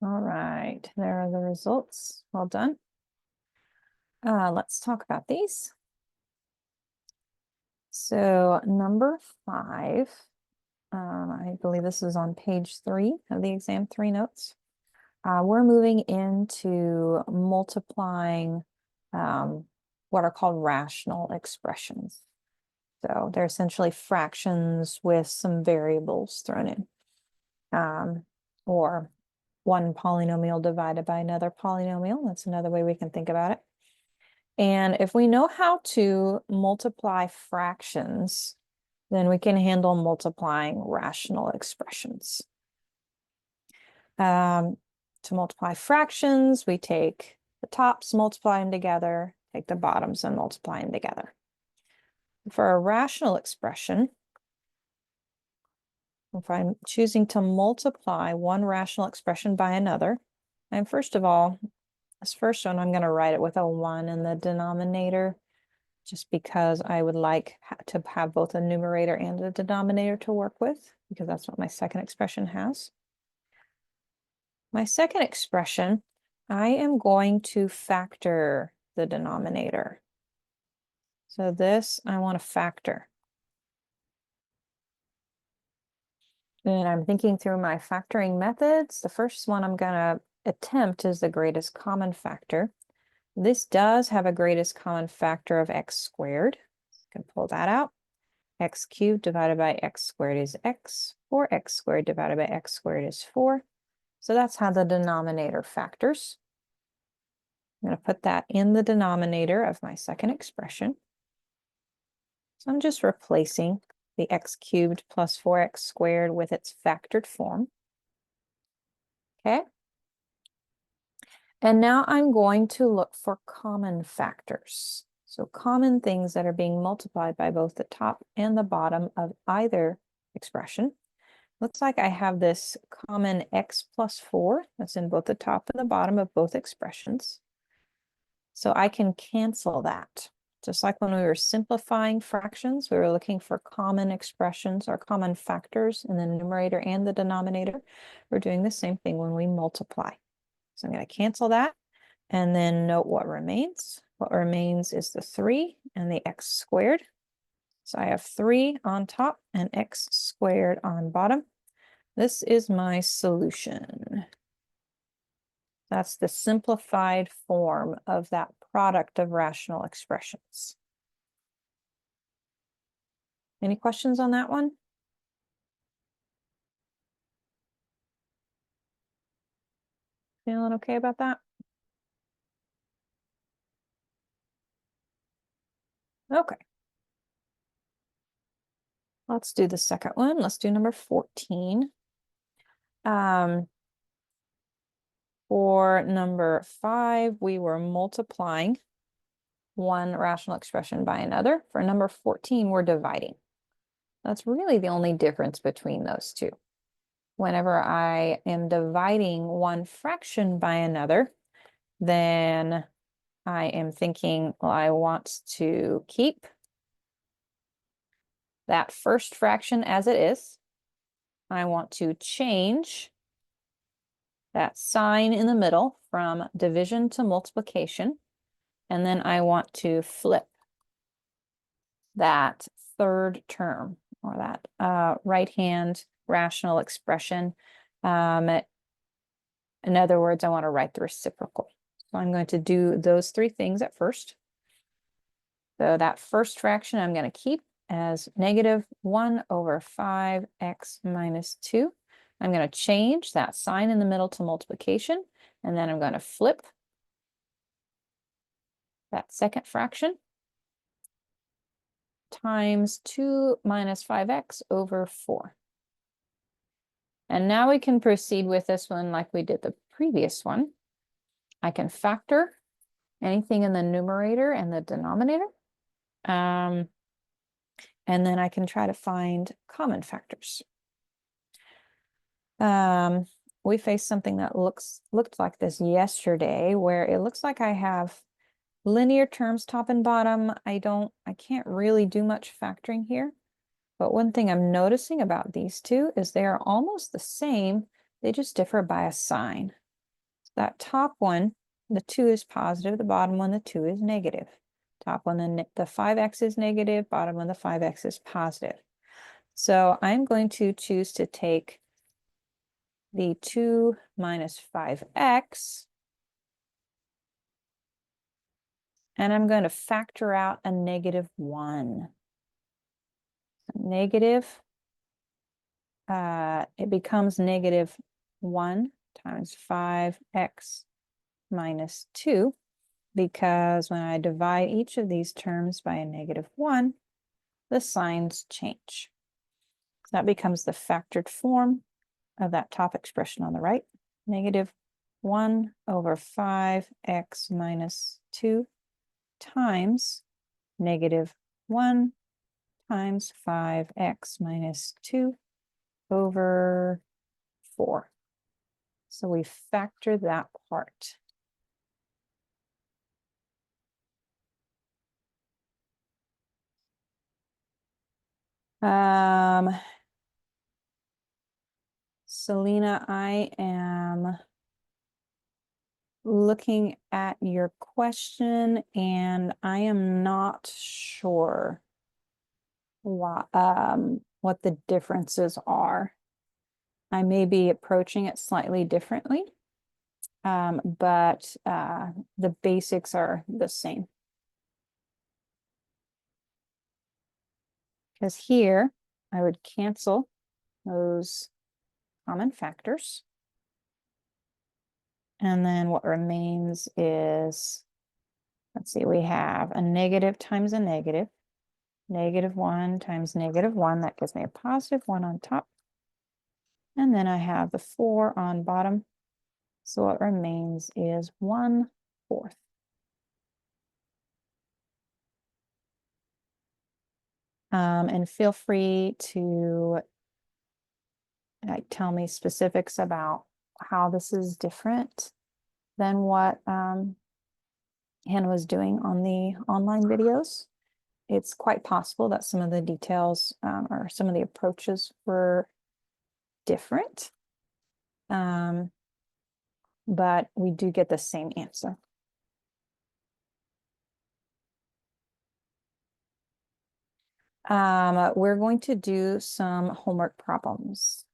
All right, there are the results. Well done. Let's talk about these. So number 5, I believe this is on page 3 of the exam 3 notes. We're moving into multiplying what are called rational expressions. So they're essentially fractions with some variables thrown in, or one polynomial divided by another polynomial. That's another way we can think about it. And if we know how to multiply fractions, then we can handle multiplying rational expressions. To multiply fractions, we take the tops, multiply them together, take the bottoms and multiply them together. For a rational expression, if I'm choosing to multiply one rational expression by another, and first of all, this first one, I'm going to write it with a 1 in the denominator, just because I would like to have both a numerator and a denominator to work with, because that's what my second expression has. My second expression, I am going to factor the denominator. So this I want to factor. And I'm thinking through my factoring methods. The first one I'm going to attempt is the greatest common factor. This does have a greatest common factor of x squared. You can pull that out. X cubed divided by x squared is x, or x squared divided by x squared is 4. So that's how the denominator factors. I'm going to put that in the denominator of my second expression. So I'm just replacing the x cubed plus 4x squared with its factored form. Okay. And now I'm going to look for common factors. So common things that are being multiplied by both the top and the bottom of either expression. Looks like I have this common x plus 4 that's in both the top and the bottom of both expressions. So I can cancel that. Just like when we were simplifying fractions, we were looking for common expressions or common factors in the numerator and the denominator. We're doing the same thing when we multiply. So I'm going to cancel that and then note what remains. What remains is the 3 and the x squared. So I have 3 on top and x squared on bottom. This is my solution. That's the simplified form of that product of rational expressions. Any questions on that one? Feeling okay about that? Okay. Let's do the second one. Let's do number 14. For number 5, we were multiplying one rational expression by another. For number 14, we're dividing. That's really the only difference between those two. Whenever I am dividing one fraction by another, then I am thinking, well, I want to keep that first fraction as it is. I want to change that sign in the middle from division to multiplication. And then I want to flip that third term, or that right-hand rational expression. In other words, I want to write the reciprocal. So I'm going to do those 3 things at first. So that first fraction I'm going to keep as negative 1 over 5x minus 2. I'm going to change that sign in the middle to multiplication, and then I'm going to flip that second fraction times 2 minus 5x over 4. And now we can proceed with this one like we did the previous one. I can factor anything in the numerator and the denominator. And then I can try to find common factors. We faced something that looked like this yesterday, where it looks like I have linear terms top and bottom. I can't really do much factoring here. But one thing I'm noticing about these two is they are almost the same. They just differ by a sign. that top one, the 2 is positive, the bottom one, the 2 is negative. Top one, the 5x is negative, bottom one, the 5x is positive. So I'm going to choose to take the 2 minus 5x, and I'm going to factor out a negative 1. Negative, it becomes negative 1 times 5x minus 2, because when I divide each of these terms by a negative 1, the signs change. That becomes the factored form of that top expression on the right. Negative 1 over 5x minus 2 times negative 1 times 5x minus 2 over 4. So we factor that part. Selena, I am looking at your question and I am not sure what the differences are. I may be approaching it slightly differently, but the basics are the same. Because here I would cancel those common factors. And then what remains is, let's see, we have a negative times a negative. Negative 1 times negative 1, that gives me a positive 1 on top. And then I have the 4 on bottom. So what remains is 1/4. And feel free to tell me specifics about how this is different than what Hannah was doing on the online videos. It's quite possible that some of the details or some of the approaches were different, but we do get the same answer. We're going to do some homework problems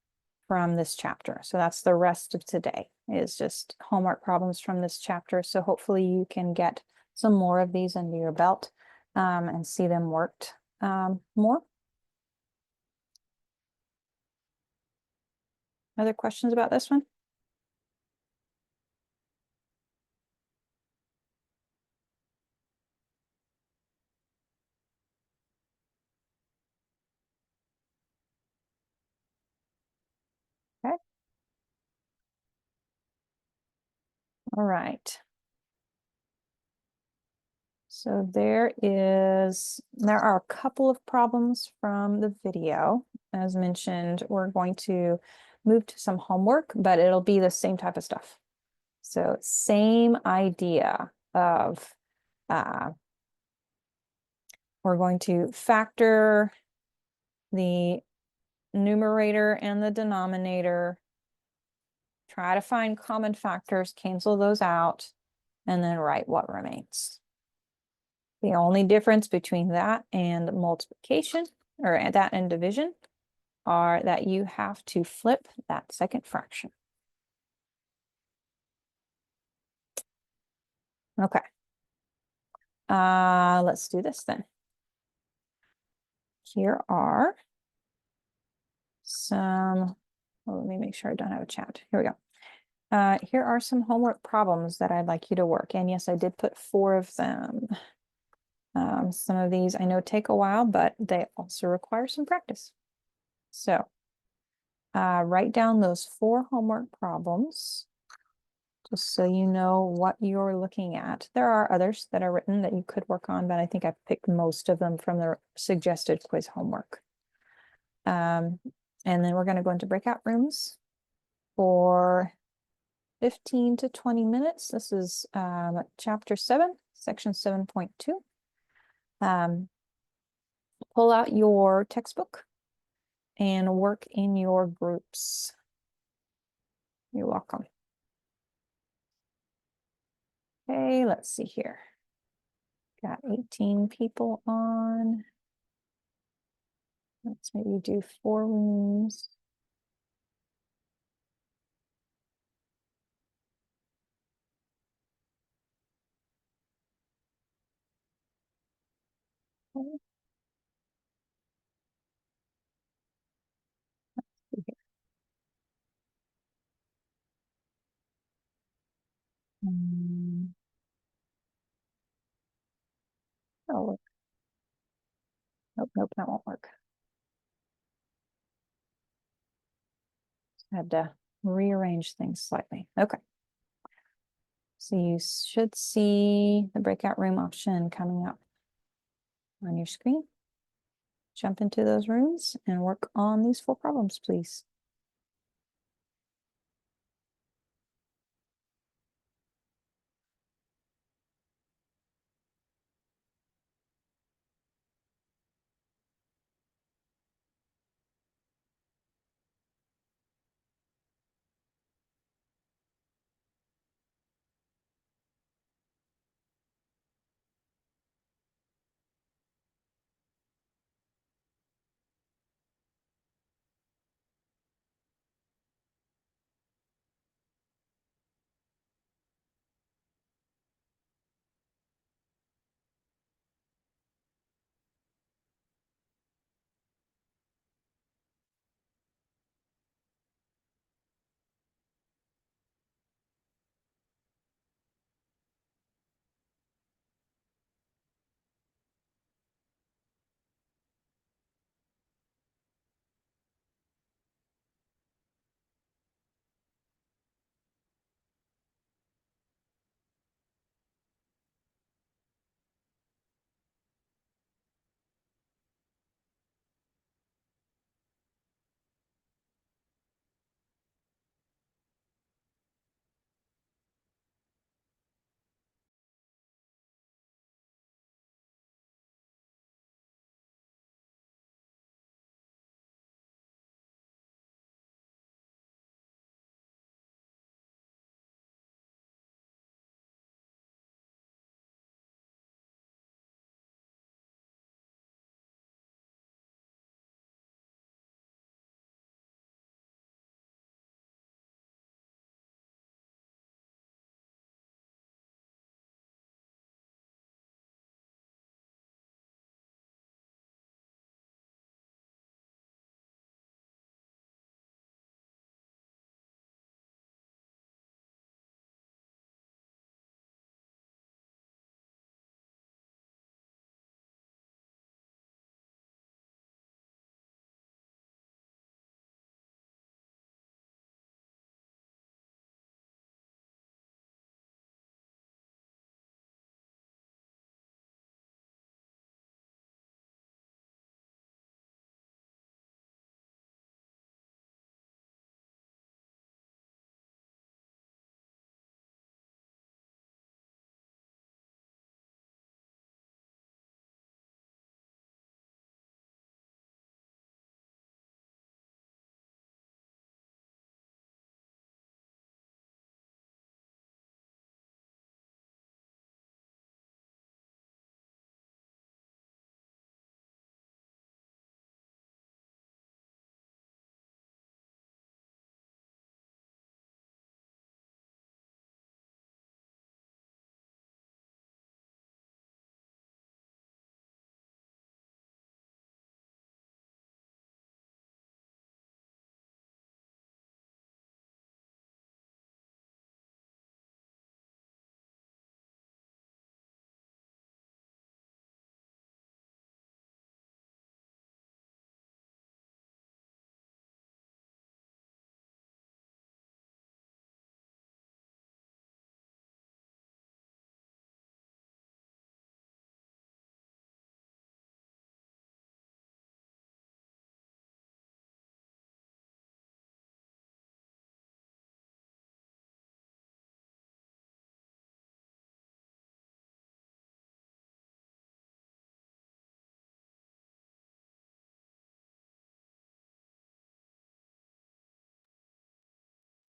from this chapter. So that's the rest of today, is just homework problems from this chapter. So hopefully you can get some more of these under your belt and see them worked more. Other questions about this one? Okay. All right. So there are a couple of problems from the video. As mentioned, we're going to move to some homework, but it'll be the same type of stuff. So same idea of we're going to factor the numerator and the denominator, try to find common factors, cancel those out, and then write what remains. The only difference between that and multiplication, or that and division, are that you have to flip that second fraction. Okay. Let's do this then. Here are some, let me make sure I don't have a chat. Here we go. Here are some homework problems that I'd like you to work. And yes, I did put 4 of them. Some of these I know take a while, but they also require some practice. So write down those 4 homework problems, just so you know what you're looking at. There are others that are written that you could work on, but I think I've picked most of them from the suggested quiz homework. And then we're going to go into breakout rooms for 15 to 20 minutes. This is chapter 7, section 7.2. Pull out your textbook and work in your groups. You're welcome. Okay, let's see here. Got 18 people on. Let's maybe do 4 rooms. Okay, let's see here. Oh, nope, nope, that won't work. I had to rearrange things slightly. Okay. So you should see the breakout room option coming up on your screen. Jump into those rooms and work on these 4 problems, please.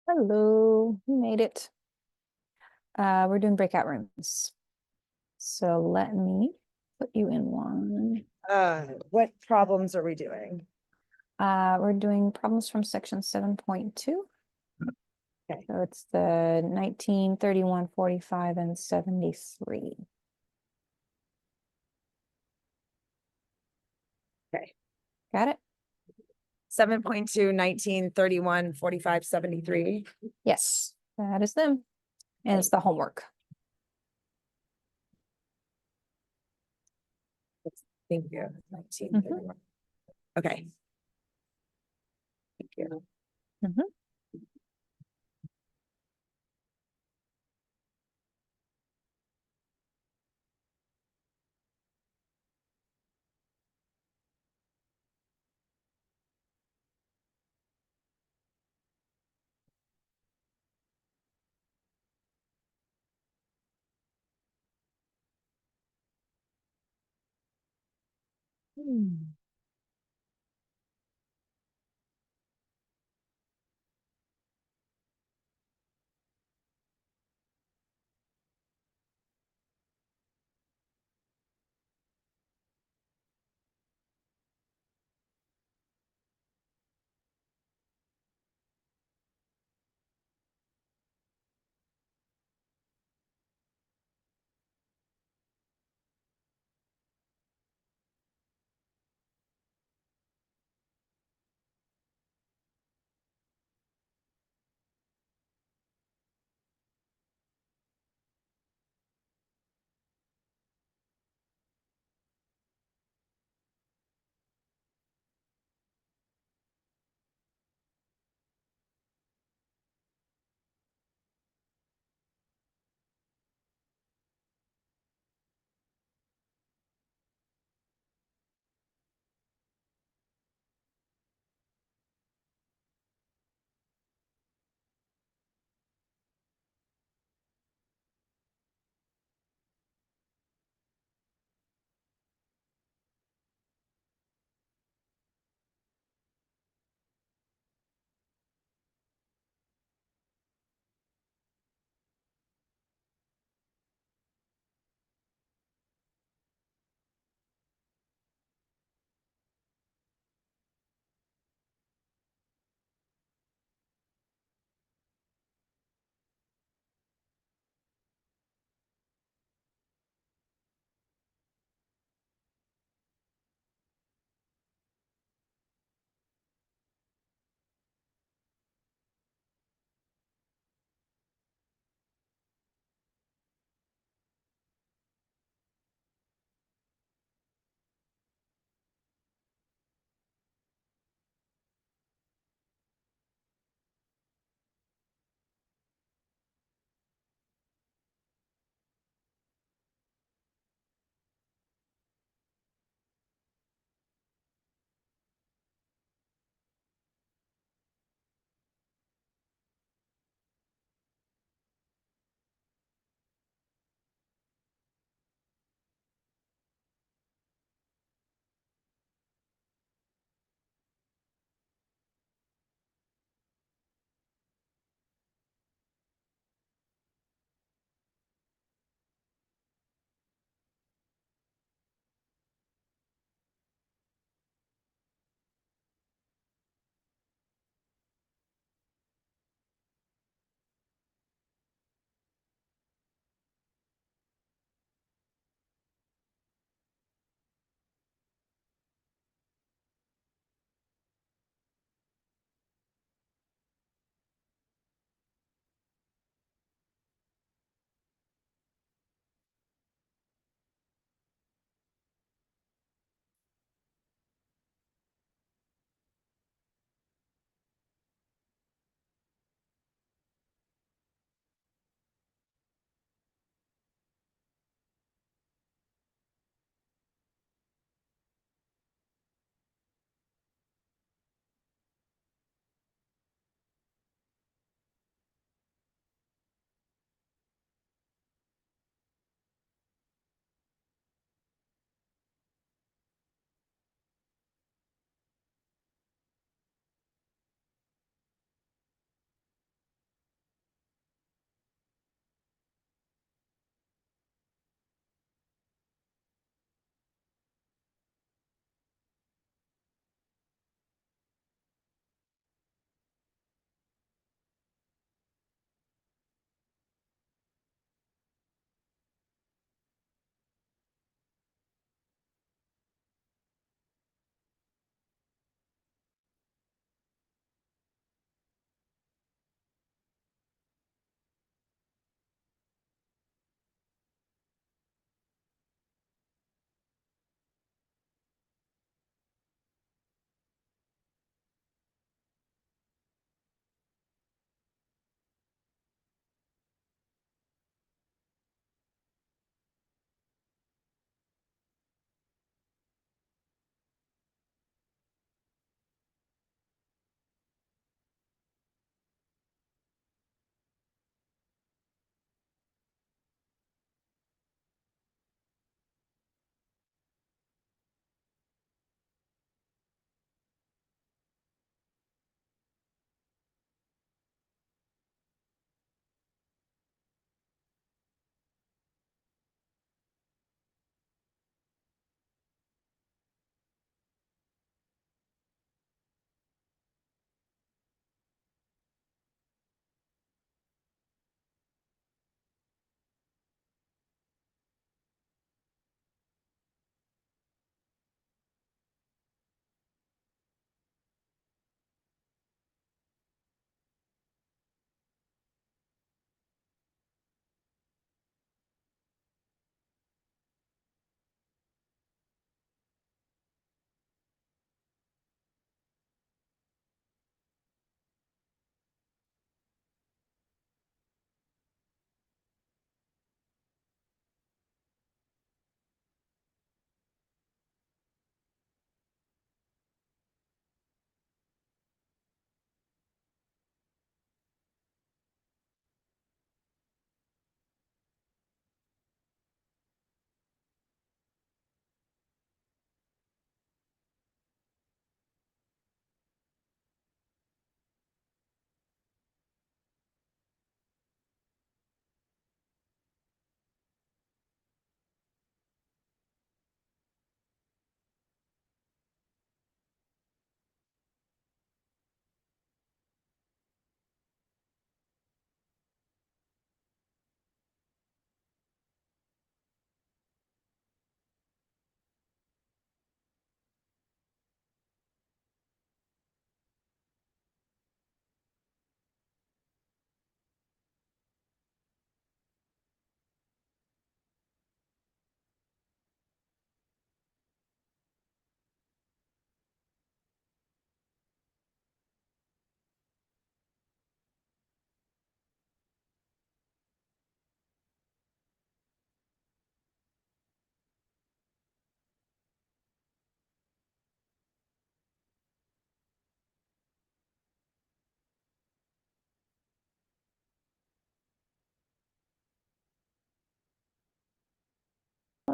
Hello, you made it. We're doing breakout rooms. So let me put you in one. What problems are we doing? We're doing problems from section 7.2. Okay. So it's the 19, 31, 45, and 73. Okay. Got it? 7.2, 19, 31, 45, 73. Yes, that is them. And it's the homework. Thank you. 19, Mhm. 31. Okay. Thank you. Mhm.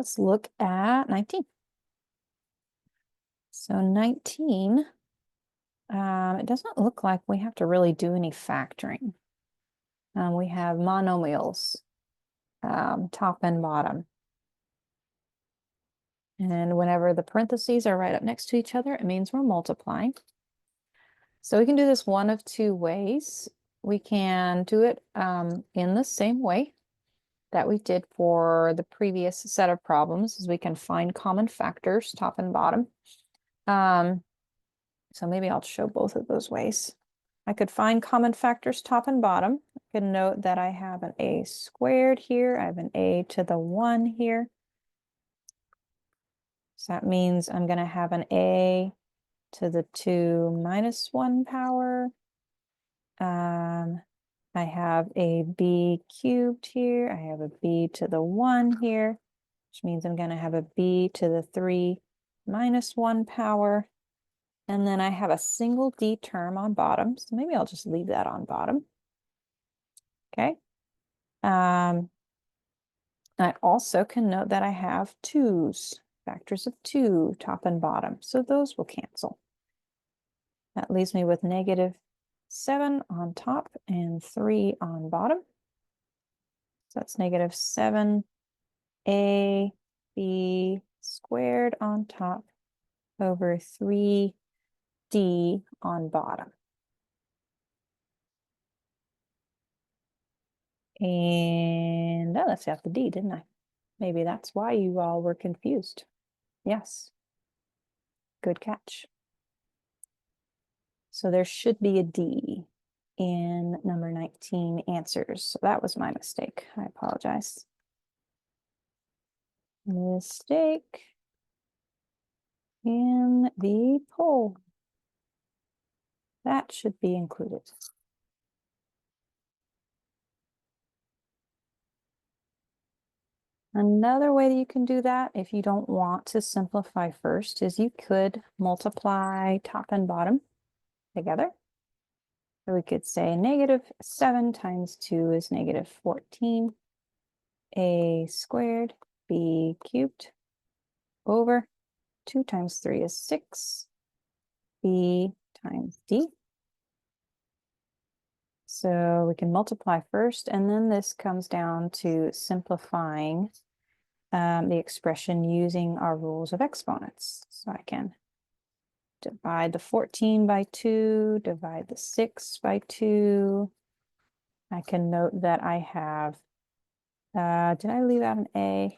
let's look at 19. So 19, it doesn't look like we have to really do any factoring. We have monomials, top and bottom. And whenever the parentheses are right up next to each other, it means we're multiplying. So we can do this one of two ways. We can do it in the same way that we did for the previous set of problems, is we can find common factors, top and bottom. So maybe I'll show both of those ways. I could find common factors, top and bottom. I can note that I have an a squared here. I have an a to the 1 here. So that means I'm going to have an a to the 2 minus 1 power. I have a b cubed here. I have a b to the 1 here, which means I'm going to have a b to the 3 minus 1 power. And then I have a single d term on bottom. So maybe I'll just leave that on bottom. Okay. I also can note that I have 2's, factors of 2, top and bottom. So those will cancel. That leaves me with -7 on top and 3 on bottom. So that's -7 ab squared on top over 3d on bottom. And I left out the d, didn't I? Maybe that's why you all were confused. Yes. Good catch. So there should be a d in number 19 answers. So that was my mistake. I apologize. Mistake in the poll. That should be included. Another way that you can do that, if you don't want to simplify first, is you could multiply top and bottom together. So we could say -7 times 2 is -14. A squared, b cubed, over 2 times 3 is 6, b times d. So we can multiply first, and then this comes down to simplifying the expression using our rules of exponents. So I can divide the 14 by 2, divide the 6 by 2. I can note that I have, did I leave out an a?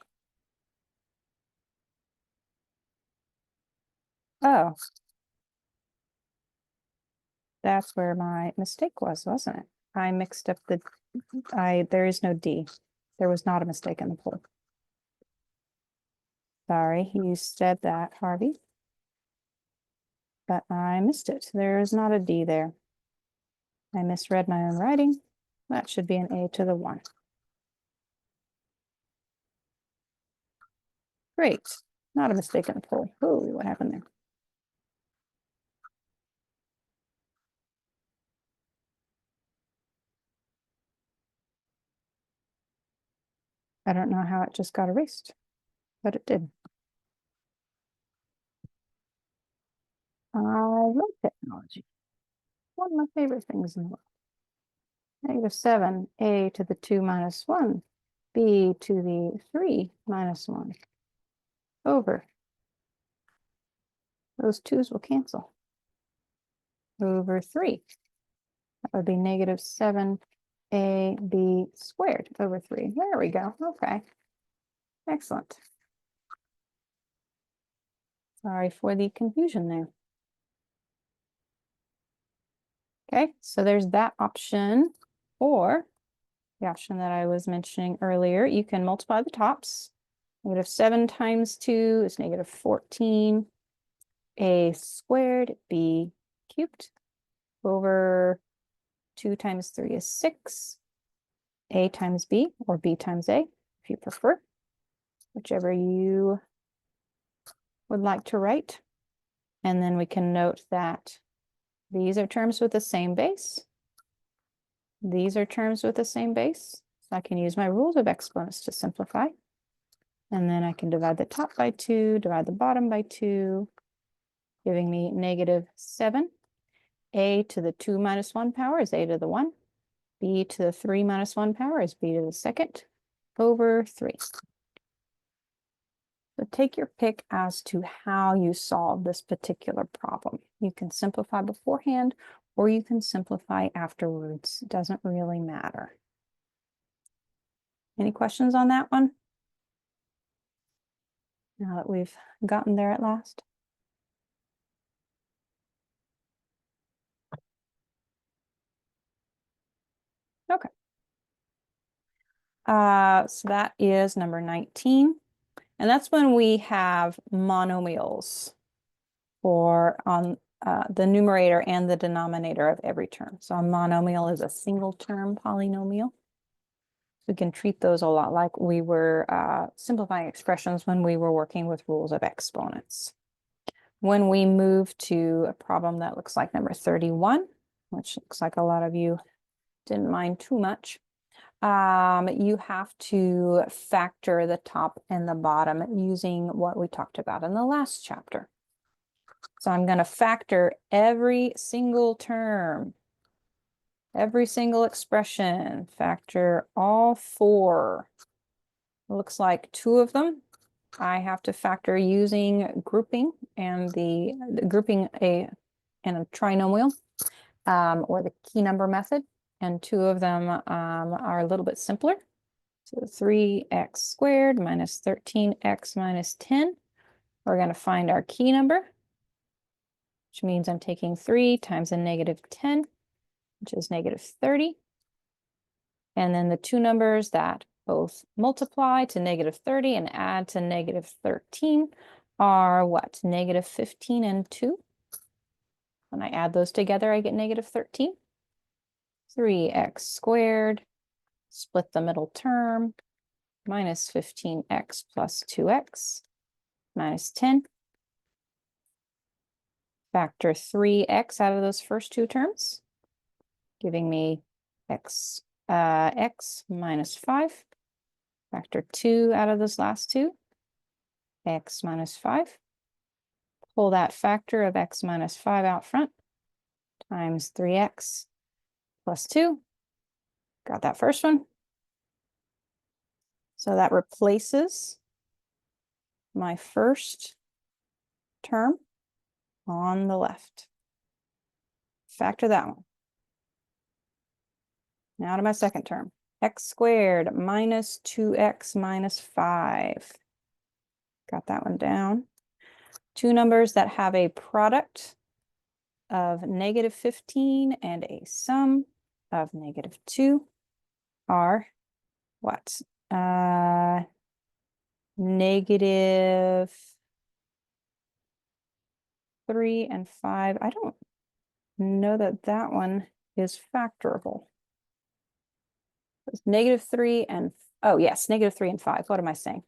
Oh, that's where my mistake was, wasn't it? I mixed up the, there is no d. There was not a mistake in the poll. Sorry, you said that, Harvey. But I missed it. There is not a d there. I misread my own writing. That should be an a to the 1. Great. Not a mistake in the poll. Oh, what happened there? I don't know how it just got erased, but it did. I love technology. One of my favorite things in the world. -7, a to the 2 minus 1, b to the 3 minus 1, over. Those 2's will cancel. Over 3. That would be -7 ab squared over 3. There we go. Okay. Excellent. Sorry for the confusion there. Okay, so there's that option. Or the option that I was mentioning earlier, you can multiply the tops. -7 times 2 is -14. A squared, b cubed, over 2 times 3 is 6. A times b, or b times a, if you prefer, whichever you would like to write. And then we can note that these are terms with the same base. These are terms with the same base. So I can use my rules of exponents to simplify. And then I can divide the top by 2, divide the bottom by 2, giving me -7. A to the 2 minus 1 power is a to the 1. B to the 3 minus 1 power is b to the second over 3. So take your pick as to how you solve this particular problem. You can simplify beforehand or you can simplify afterwards. It doesn't really matter. Any questions on that one? Now that we've gotten there at last. Okay. So that is number 19. And that's when we have monomials for on the numerator and the denominator of every term. So a monomial is a single term polynomial. We can treat those a lot like we were simplifying expressions when we were working with rules of exponents. When we move to a problem that looks like number 31, which looks like a lot of you didn't mind too much, you have to factor the top and the bottom using what we talked about in the last chapter. So I'm going to factor every single term, every single expression, factor all 4. It looks like 2 of them I have to factor using grouping and the grouping and a trinomial or the key number method. And 2 of them are a little bit simpler. So 3x squared minus 13x minus 10. We're going to find our key number, which means I'm taking 3 times a -10, which is -30. And then the 2 numbers that both multiply to -30 and add to -13 are what? -15 and 2. When I add those together, I get -13. 3x squared, split the middle term, minus 15x plus 2x, minus 10. Factor 3x out of those first 2 terms, giving me x minus 5. Factor 2 out of those last 2, x minus 5. Pull that factor of x minus 5 out front, times 3x plus 2. Got that first one. So that replaces my first term on the left. Factor that one. Now to my second term. X squared minus 2x minus 5. Got that one down. 2 numbers that have a product of -15 and a sum of -2 are what? -3 and 5. I don't know that that one is factorable. It's -3 and, oh yes, -3 and 5. What am I saying?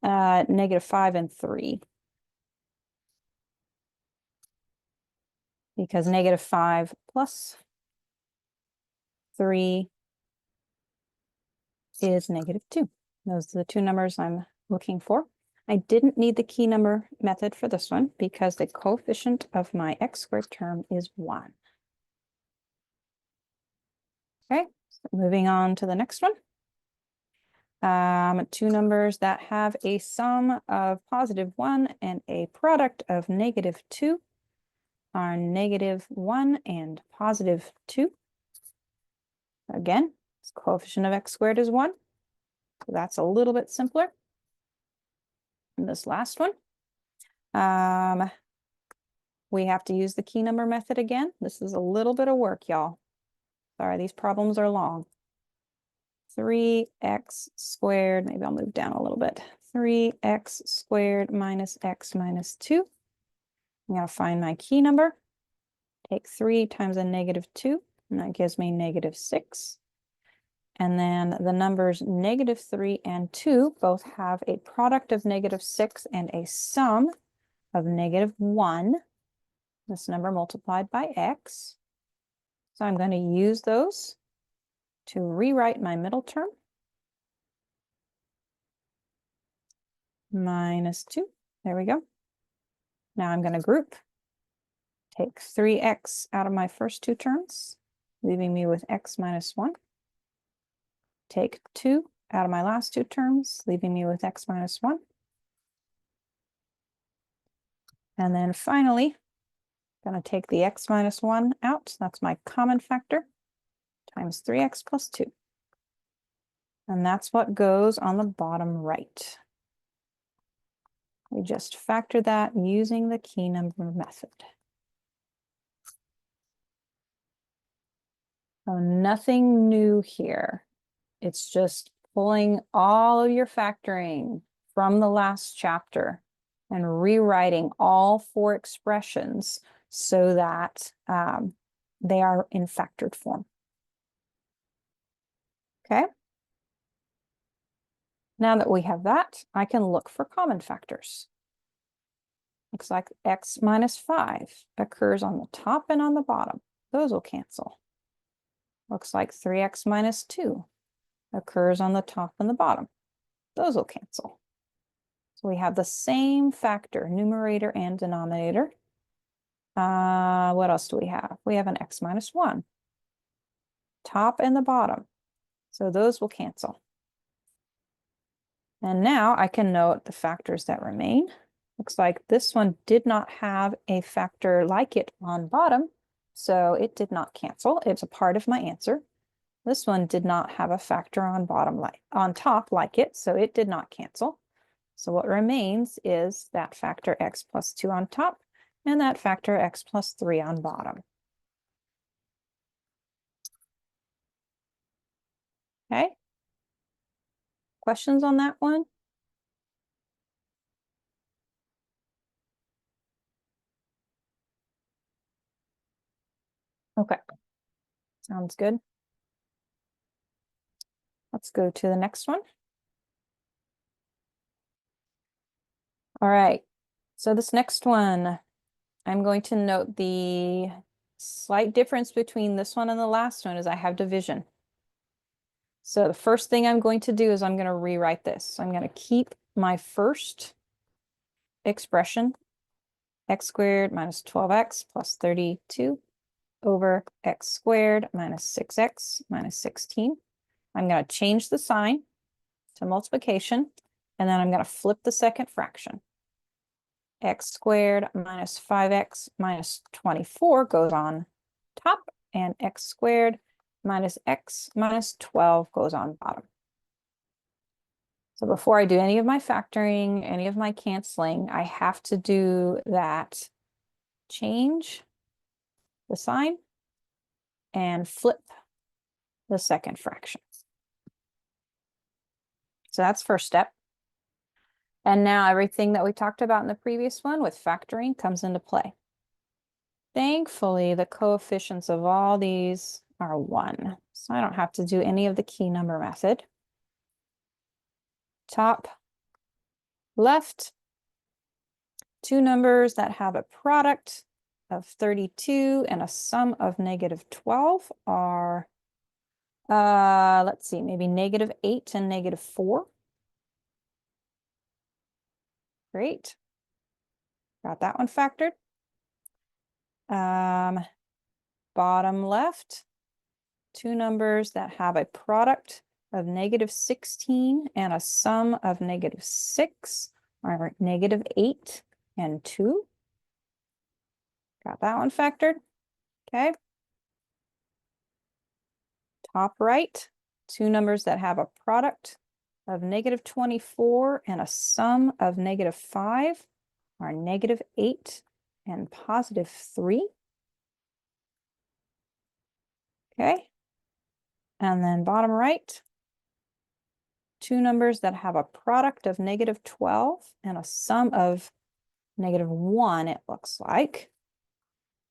-5 and 3. Because -5 plus 3 is -2. Those are the 2 numbers I'm looking for. I didn't need the key number method for this one because the coefficient of my x squared term is 1. Okay, so moving on to the next one. 2 numbers that have a sum of +1 and a product of -2 are -1 and +2. Again, this coefficient of x squared is 1. So that's a little bit simpler. And this last one, we have to use the key number method again. This is a little bit of work, y'all. Sorry, these problems are long. 3x squared, maybe I'll move down a little bit. 3x squared minus x minus 2. I'm going to find my key number. Take 3 times a -2, and that gives me -6. And then the numbers -3 and 2 both have a product of -6 and a sum of -1. This number multiplied by x. So I'm going to use those to rewrite my middle term. minus 2. There we go. Now I'm going to group. Take 3x out of my first two terms, leaving me with x minus 1. Take 2 out of my last two terms, leaving me with x minus 1. And then finally, I'm going to take the x minus 1 out. That's my common factor, times 3x plus 2. And that's what goes on the bottom right. We just factor that using the key number method. So nothing new here. It's just pulling all of your factoring from the last chapter and rewriting all four expressions so that they are in factored form. Okay. Now that we have that, I can look for common factors. Looks like x minus 5 occurs on the top and on the bottom. Those will cancel. Looks like 3x minus 2 occurs on the top and the bottom. Those will cancel. So we have the same factor, numerator and denominator. What else do we have? We have an x minus 1. Top and the bottom. So those will cancel. And now I can note the factors that remain. Looks like this one did not have a factor like it on bottom, so it did not cancel. It's a part of my answer. This one did not have a factor on top like it, so it did not cancel. So what remains is that factor x plus 2 on top and that factor x plus 3 on bottom. Okay. Questions on that one? Okay. Sounds good. Let's go to the next one. All right. So this next one, I'm going to note the slight difference between this one and the last one is I have division. So the first thing I'm going to do is I'm going to rewrite this. I'm going to keep my first expression, x squared minus 12x plus 32 over x squared minus 6x minus 16. I'm going to change the sign to multiplication, and then I'm going to flip the second fraction. X squared minus 5x minus 24 goes on top, and x squared minus x minus 12 goes on bottom. So before I do any of my factoring, any of my canceling, I have to do that change the sign and flip the second fraction. So that's first step. And now everything that we talked about in the previous one with factoring comes into play. Thankfully, the coefficients of all these are 1. So I don't have to do any of the key number method. Top left, two numbers that have a product of 32 and a sum of negative 12 are, let's see, maybe negative 8 and negative 4. Great. Got that one factored. Bottom left, two numbers that have a product of negative 16 and a sum of negative 6 are negative 8 and 2. Got that one factored. Okay. Top right, two numbers that have a product of negative 24 and a sum of negative 5 are negative 8 and positive 3. Okay. And then bottom right, two numbers that have a product of negative 12 and a sum of negative 1, it looks like,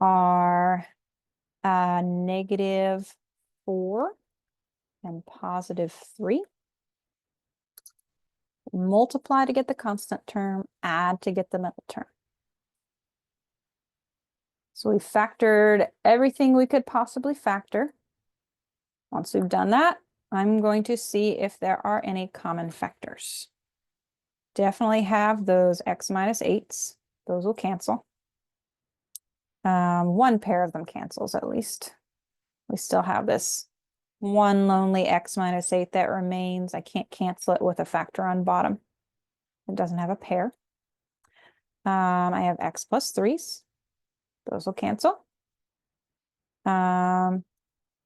are negative 4 and positive 3. Multiply to get the constant term, add to get the middle term. So we factored everything we could possibly factor. Once we've done that, I'm going to see if there are any common factors. definitely have those x minus 8s. Those will cancel. One pair of them cancels at least. We still have this one lonely x minus 8 that remains. I can't cancel it with a factor on bottom. It doesn't have a pair. I have x plus 3s. Those will cancel. And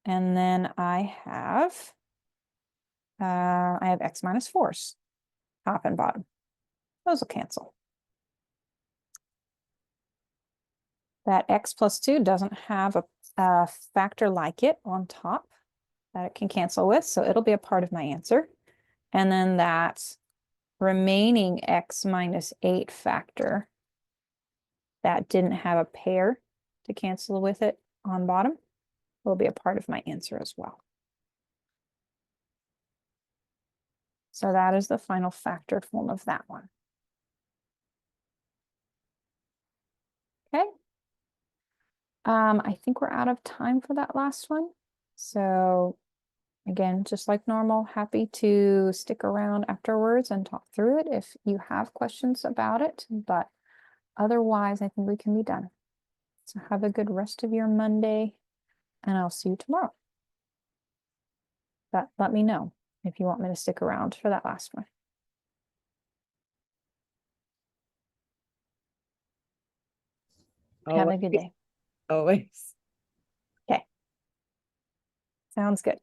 then I have x minus 4s, top and bottom. Those will cancel. That x plus 2 doesn't have a factor like it on top that it can cancel with, so it'll be a part of my answer. And then that remaining x minus 8 factor that didn't have a pair to cancel with it on bottom will be a part of my answer as well. So that is the final factored form of that one. Okay. I think we're out of time for that last one. So again, just like normal, happy to stick around afterwards and talk through it if you have questions about it, but otherwise I think we can be done. So have a good rest of your Monday and I'll see you tomorrow. But let me know if you want me to stick around for that last one. Have a good day. Always. Okay. Sounds good.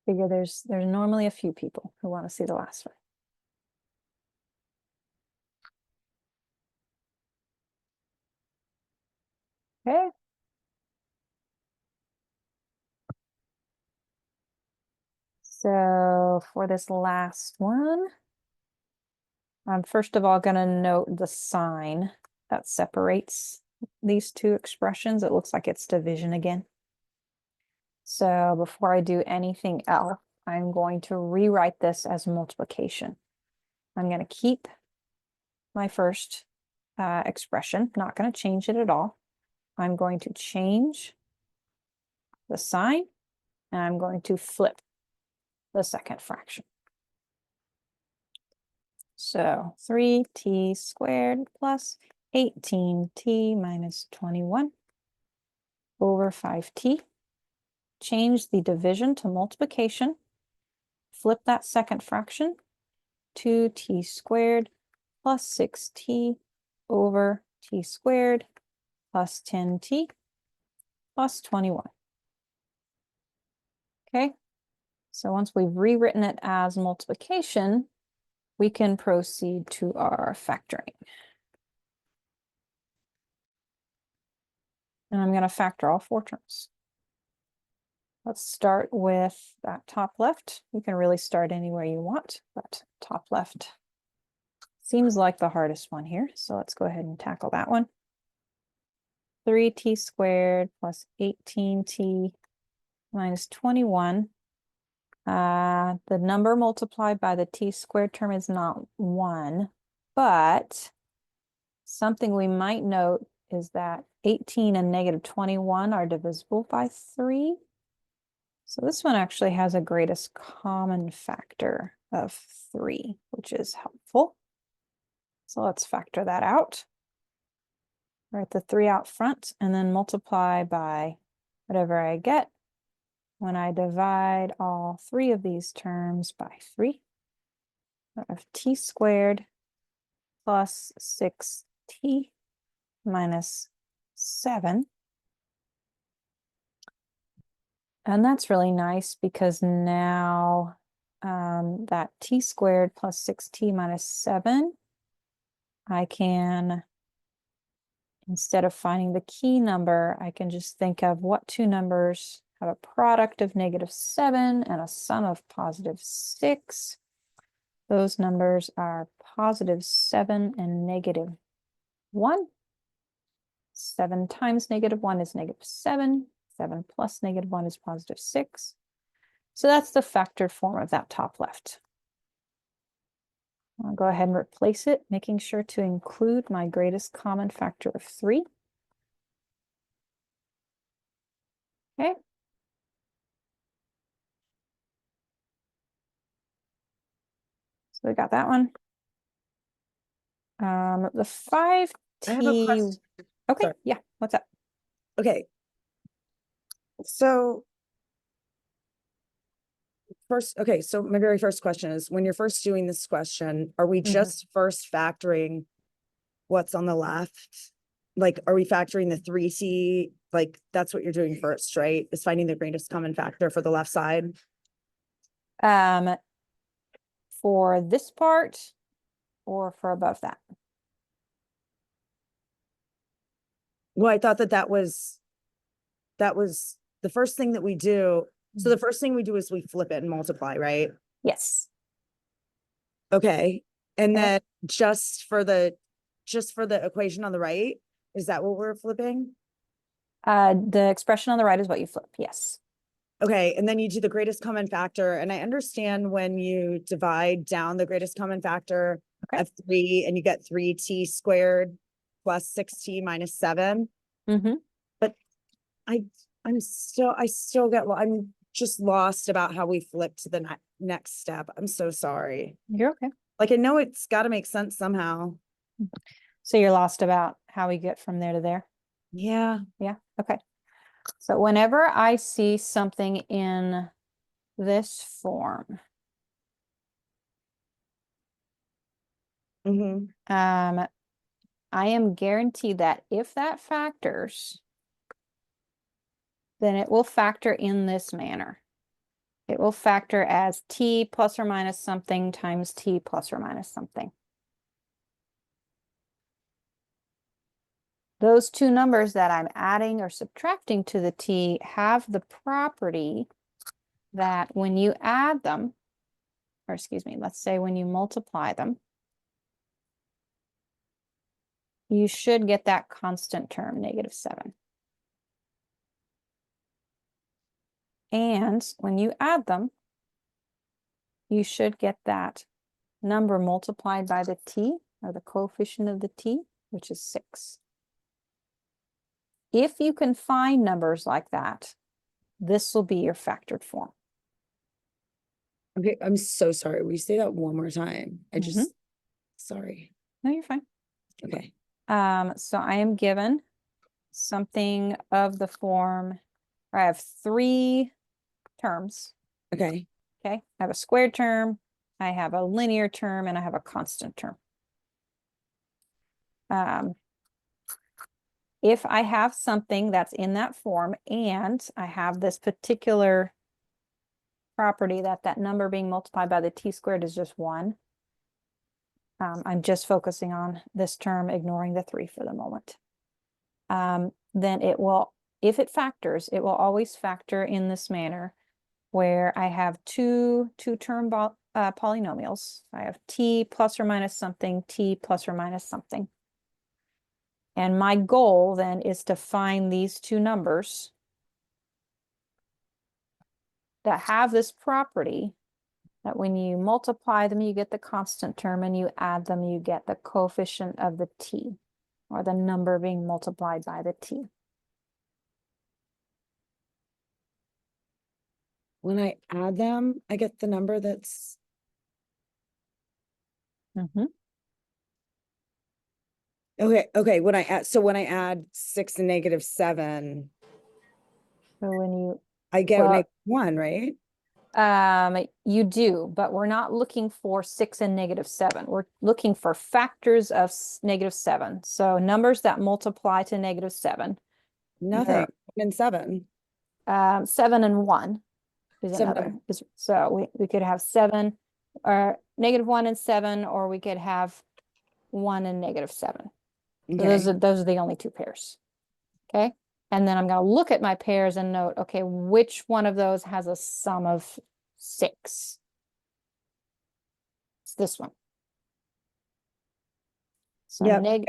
Figure there's normally a few people who want to see the last one. Okay. So for this last one, I'm first of all going to note the sign that separates these two expressions. It looks like it's division again. So before I do anything else, I'm going to rewrite this as multiplication. I'm going to keep my first expression, not going to change it at all. I'm going to change the sign, and I'm going to flip the second fraction. So 3t squared plus 18t minus 21 over 5t. Change the division to multiplication. Flip that second fraction. 2t squared plus 6t over t squared plus 10t plus 21. Okay, so once we've rewritten it as multiplication, we can proceed to our factoring. And I'm going to factor all 4 terms. Let's start with that top left. You can really start anywhere you want, but top left seems like the hardest one here. So let's go ahead and tackle that one. 3t squared plus 18t minus 21. The number multiplied by the t squared term is not 1, but something we might note is that 18 and negative 21 are divisible by 3. So this one actually has a greatest common factor of 3, which is helpful. So let's factor that out. Write the 3 out front and then multiply by whatever I get when I divide all 3 of these terms by 3. I have t squared plus 6t minus 7. And that's really nice because now that t squared plus 6t minus 7, I can, instead of finding the key number, I can just think of what 2 numbers have a product of negative 7 and a sum of positive 6. Those numbers are positive 7 and negative 1. 7 times negative 1 is negative 7. 7 plus negative 1 is positive 6. So that's the factored form of that top left. I'll go ahead and replace it, making sure to include my greatest common factor of 3. Okay. we got that one. The 5T. I have a question. Okay, Sorry. yeah, what's up? Okay. So okay, so my very first question is, when you're first doing this question, are we just first factoring what's on the left? Like, are we factoring the 3T? Like, that's what you're doing first, right? Is finding the greatest common factor for the left side? For this part or for above that? Well, I thought that was the first thing that we do. So the first thing we do is we flip it and multiply, right? Yes. Okay. And Okay. then just for the equation on the right, is that what we're flipping? The expression on the right is what you flip. Yes. Okay, and then you do the greatest common factor, and I understand when you divide down the greatest common factor Okay. of 3 and you get 3T squared plus 6T minus 7. Mm-hmm. But I still get, I'm just lost about how we flip to the next step. I'm so sorry. You're okay. Like, I know it's got to make sense somehow. So you're lost about how we get from there to there? Yeah. Yeah. Okay. So whenever I see something in this form, I am guaranteed that if that factors, then it will factor in this manner. It will factor as t plus or minus something times t plus or minus something. Those two numbers that I'm adding or subtracting to the t have the property that when you add them, or excuse me, let's say when you multiply them, you should get that constant term, -7. And when you add them, you should get that number multiplied by the t, or the coefficient of the t, which is 6. If you can find numbers like that, this will be your factored form. Okay, I'm so sorry. Will you say that one more time? Sorry. No, you're fine. Okay. So I am given something of the form, or I have 3 terms. Okay. Okay, I have a squared term, I have a linear term, and I have a constant term. If I have something that's in that form and I have this particular property that that number being multiplied by the t squared is just 1, I'm just focusing on this term, ignoring the 3 for the moment. Then it will, if it factors, it will always factor in this manner where I have two term polynomials. I have t plus or minus something, t plus or minus something. And my goal then is to find these two numbers that have this property that when you multiply them, you get the constant term, and you add them, you get the coefficient of the t, or the number being multiplied by the t. When I add them, I get the number that's okay. When I add 6 and -7, So when you, I get well, -1, right? you do, but we're not looking for 6 and -7. We're looking for factors of -7. So numbers that multiply to -7. Nothing. 1 and 7. 7 and 1 is 7 another. So we could have 7 or -1 and 7, or we could have 1 and -7. So Okay. those are the only 2 pairs. Okay. And then I'm going to look at my pairs and note, okay, which one of those has a sum of 6? It's this one. So Yep.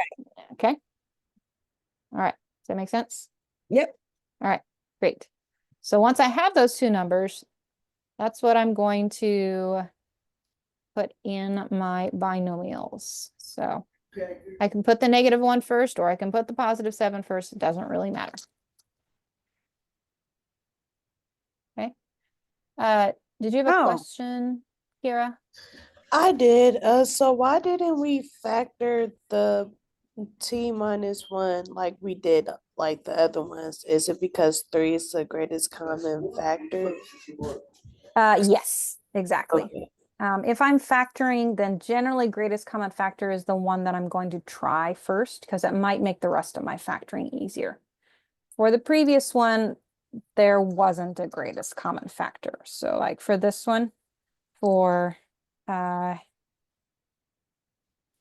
okay. All right. Does that make sense? Yep. All right, great. So once I have those 2 numbers, that's what I'm going to put in my binomials. So I can put the -1 first, or I can put the +7 first. It doesn't really matter. Okay. Did you have a question, Kira? I did. So why didn't we factor the T-1 like we did like the other ones? Is it because three is the greatest common factor? Yes, exactly. Okay. If I'm factoring, then generally greatest common factor is the one that I'm going to try first because it might make the rest of my factoring easier. For the previous one, there wasn't a greatest common factor. So like for this one, for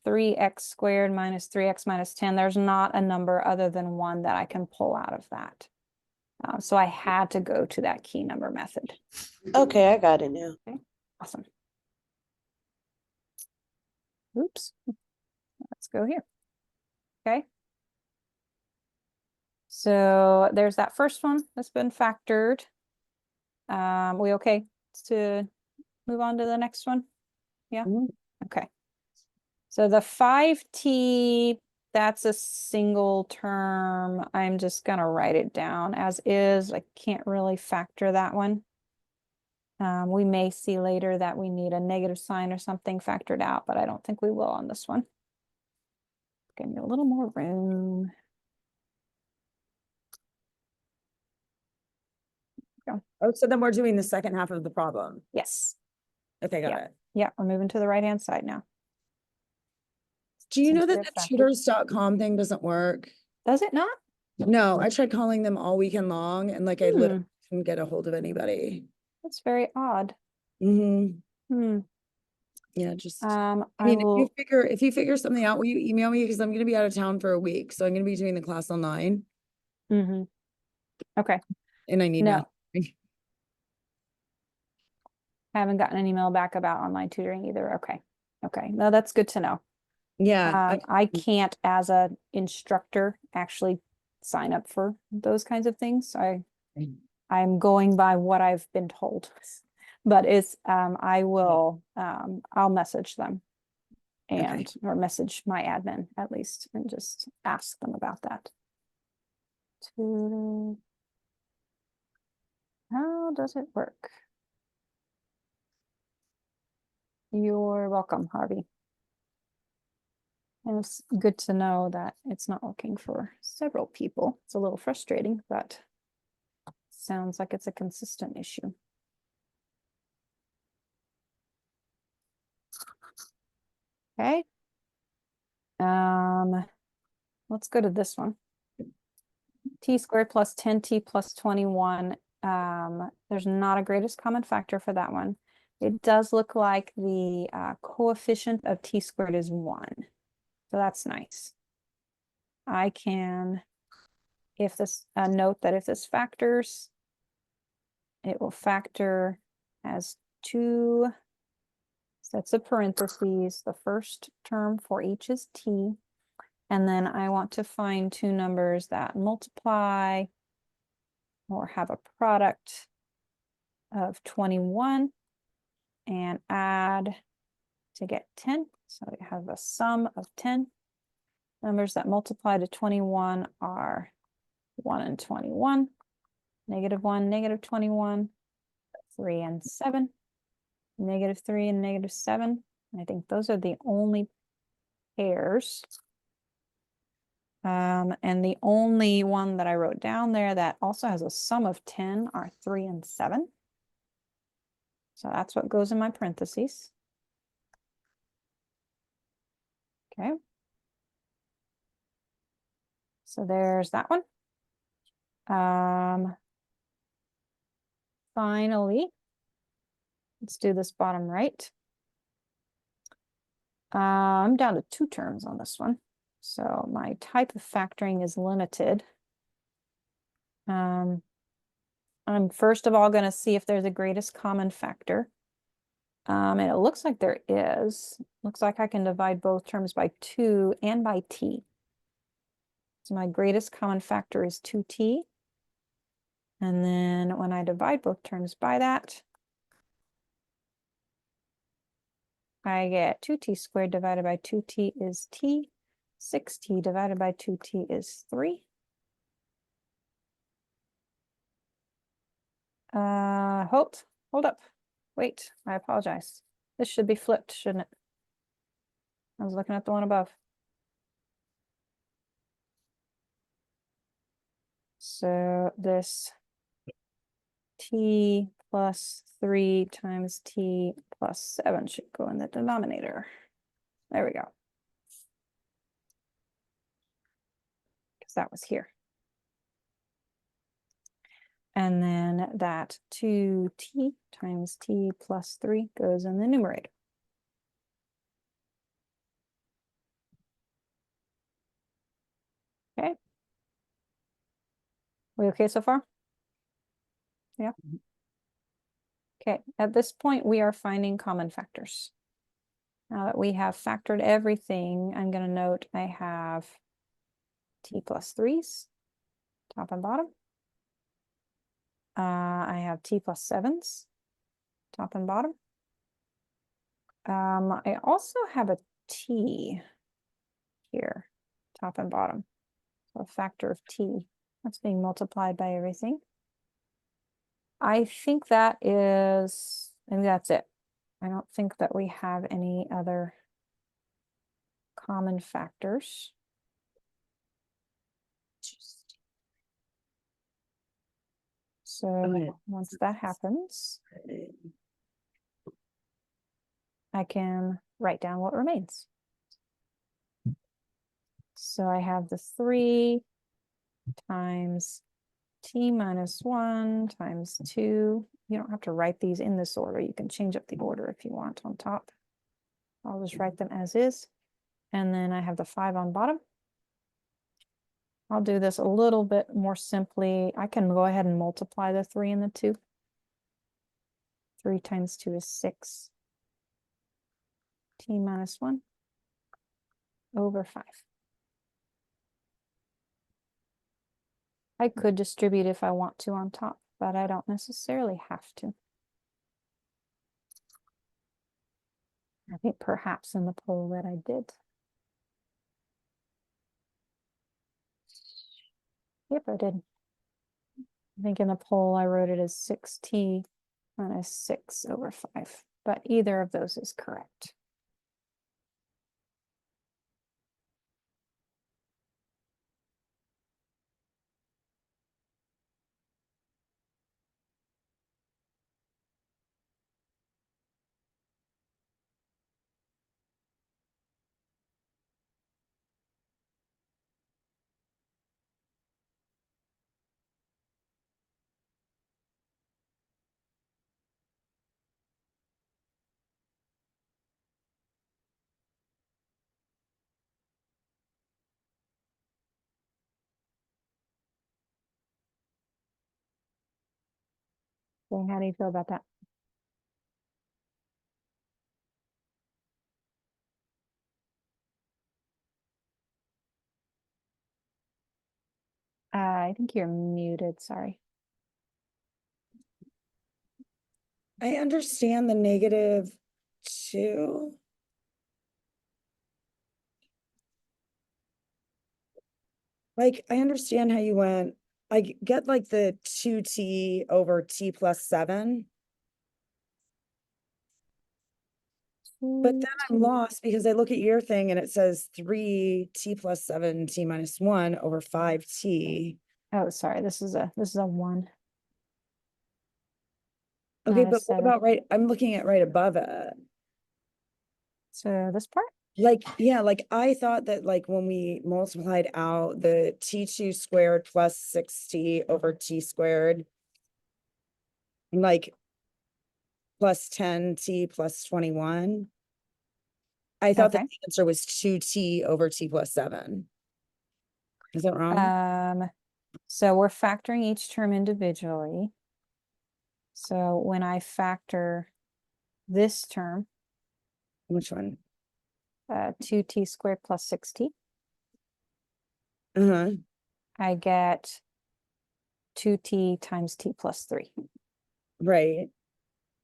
3x squared minus 3x minus 10, there's not a number other than one that I can pull out of that. So I had to go to that key number method. Okay, I got it now. Okay, awesome. Oops. Let's go here. Okay. So there's that first one that's been factored. We okay to move on to the next one? Yeah. Mhm. Okay. So the 5t, that's a single term. I'm just gonna write it down as is. I can't really factor that one. We may see later that we need a negative sign or something factored out, but I don't think we will on this one. Give me a little more room. Go. Oh, so then we're doing the second half of the problem. Yes. Okay, got Yeah. it. Yeah, we're moving to the right-hand side now. Do you Since know that they're the factored. tutors.com thing doesn't work? Does it not? No, I tried calling them all weekend long and like I Hmm. literally couldn't get a hold of anybody. That's very odd. Hmm. Hmm. Yeah, just I if you will. figure something out, will you email me? Because I'm gonna be out of town for a week. So I'm gonna be doing the class online Okay. and I need No, math. I haven't gotten an email back about online tutoring either. Okay. Okay. No, that's good to know. Yeah. I can't, as a instructor, actually sign up for those kinds of things. I'm going by what I've been told. But it's I will I'll message them and or message my admin at least and just ask them about that. How does it work? You're welcome, Harvey. And it's good to know that it's not working for several people. It's a little frustrating, but sounds like it's a consistent issue. Okay. Let's go to this one. T squared plus 10t plus 21. There's not a greatest common factor for that one. It does look like the coefficient of t squared is 1. So that's nice. I can, if this, note that if this factors, it will factor as 2 sets of parentheses. The first term for each is t. And then I want to find two numbers that multiply or have a product of 21 and add to get 10. So we have a sum of 10. Numbers that multiply to 21 are 1 and 21, -1, -21, 3 and 7, -3 and -7. I think those are the only pairs. And the only one that I wrote down there that also has a sum of 10 are 3 and 7. So that's what goes in my parentheses. Okay. So there's that one. Finally, let's do this bottom right. I'm down to 2 terms on this one. So my type of factoring is limited. I'm first of all going to see if there's a greatest common factor. And it looks like there is. Looks like I can divide both terms by 2 and by t. So my greatest common factor is 2t. And then when I divide both terms by that, I get 2t squared divided by 2t is t. 6t divided by 2t is 3. Hold up. Wait, I apologize. This should be flipped, shouldn't it? I was looking at the one above. So this t plus 3 times t plus 7 should go in the denominator. There we go. Because that was here. And then that 2t times t plus 3 goes in the numerator. Okay. We okay so far? Yeah. Okay, at this point, we are finding common factors. Now that we have factored everything, I'm going to note I have t plus 3s, top and bottom. I have t plus 7s, top and bottom. I also have a t here, top and bottom. So a factor of t. That's being multiplied by everything. I think that is, maybe that's it. I don't think that we have any other common factors. So once that happens, I can write down what remains. So I have the 3 times t minus 1 times 2. You don't have to write these in this order. You can change up the order if you want on top. I'll just write them as is. And then I have the 5 on bottom. I'll do this a little bit more simply. I can go ahead and multiply the 3 and the 2. 3 times 2 is 6. T minus 1 over 5. I could distribute if I want to on top, but I don't necessarily have to. I think perhaps in the poll that I did. Yep, I did. I think in the poll I wrote it as 6t minus 6 over 5, but either of those is correct. So how do you feel about that? I think you're muted, sorry. I understand the -2. Like, I understand how you went, I get like the 2t over t plus 7. But then I'm lost because I look at your thing and it says 3t plus 7 t minus 1 over 5t. Oh, sorry, this is a 1. Okay, Not a but what 7. about I'm looking at right above it. So this part? Like, yeah, like I thought that like when we multiplied out the t2 squared plus 6t over t squared, like plus 10t plus 21. I thought that Okay. the answer was 2t over t plus 7. Is that wrong? So we're factoring each term individually. So when I factor this term, Which one? 2t squared plus 6t, Uh-huh. I get 2t times t plus 3. Right.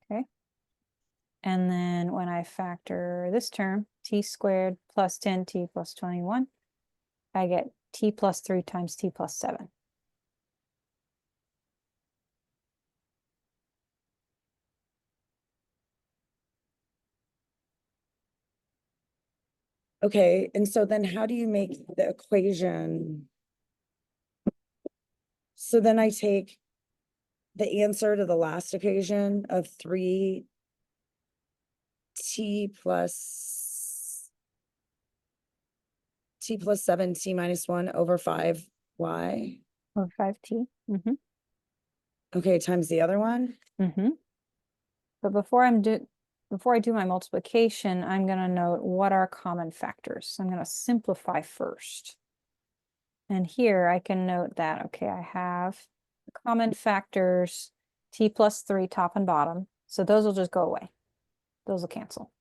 Okay. And then when I factor this term, t squared plus 10t plus 21, I get t plus 3 times t plus 7. Okay, and so then how do you make the equation? So then I take the answer to the last equation of 3t plus 7t minus 1 over 5y. Or 5t. Mm-hmm. Okay, times the other one. Mm-hmm. But before I do my multiplication, I'm gonna note what are common factors. I'm gonna simplify first. And here I can note that, okay, I have common factors, t plus 3 top and bottom. So those will just go away. Those will cancel.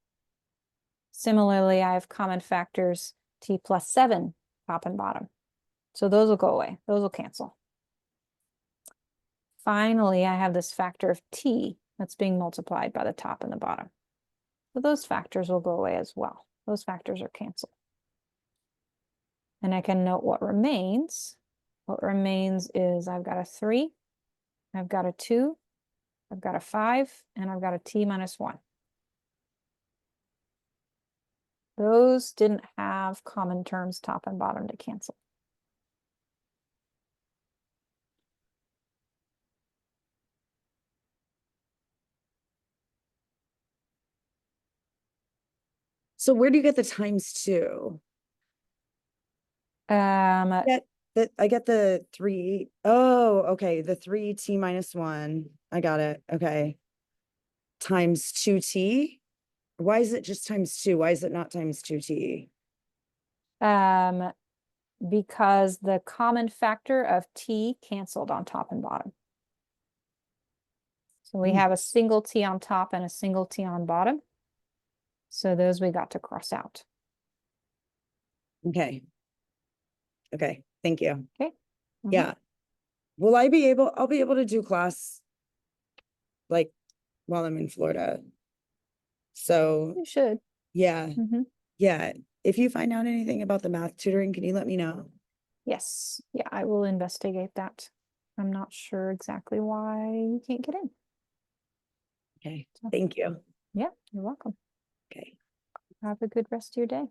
Similarly, I have common factors, t plus 7 top and bottom. So those will go away. Those will cancel. Finally, I have this factor of t that's being multiplied by the top and the bottom. So those factors will go away as well. Those factors are canceled. And I can note what remains. What remains is I've got a 3, I've got a 2, I've got a 5, and I've got a t minus 1. Those didn't have common terms top and bottom to cancel. So where do you get the times 2? I get the 3. Oh, okay. The 3t minus 1. I got it. Okay. Times 2t. Why is it just times 2? Why is it not times 2t? Because the common factor of t canceled on top and bottom. So we have a single t on top and a single t on bottom. So those we got to cross out. Okay. Okay. Thank you. Okay. Yeah. I'll be able to do class like while I'm in Florida. So You should. yeah. Mhm. Yeah. If you find out anything about the math tutoring, can you let me know? Yes. Yeah, I will investigate that. I'm not sure exactly why you can't get in. Okay. Thank you. Yeah, you're welcome. Okay. Have a good rest of your day.